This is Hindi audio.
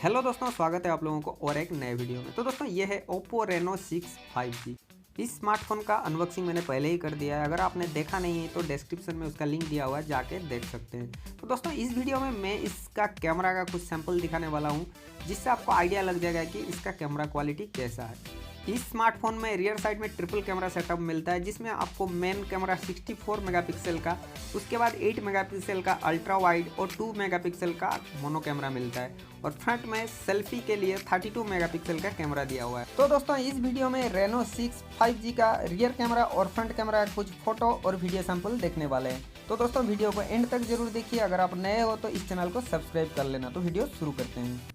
हेलो दोस्तों, स्वागत है आप लोगों को और एक नए वीडियो में। तो दोस्तों ये है ओप्पो रेनो 6 5G। इस स्मार्टफोन का अनबॉक्सिंग मैंने पहले ही कर दिया है। अगर आपने देखा नहीं है तो डिस्क्रिप्शन में उसका लिंक दिया हुआ है, जाके देख सकते हैं। तो दोस्तों इस वीडियो में मैं इसका कैमरा का कुछ सैंपल दिखाने वाला हूँ, जिससे आपको आइडिया लग जाएगा कि इसका कैमरा क्वालिटी कैसा है। इस स्मार्टफोन में रियर साइड में ट्रिपल कैमरा सेटअप मिलता है, जिसमें आपको मेन कैमरा 64 मेगापिक्सल का, उसके बाद 8 मेगापिक्सल का अल्ट्रा वाइड और 2 मेगापिक्सल का मोनो कैमरा मिलता है, और फ्रंट में सेल्फी के लिए 32 मेगापिक्सल का कैमरा दिया हुआ है। तो दोस्तों इस वीडियो में रेनो 6 5G का रियर कैमरा और फ्रंट कैमरा का कुछ फोटो और वीडियो सैंपल देखने वाले हैं। तो दोस्तों वीडियो को एंड तक जरूर देखिए। अगर आप नए हो तो इस चैनल को सब्सक्राइब कर लेना। तो वीडियो शुरू करते हैं।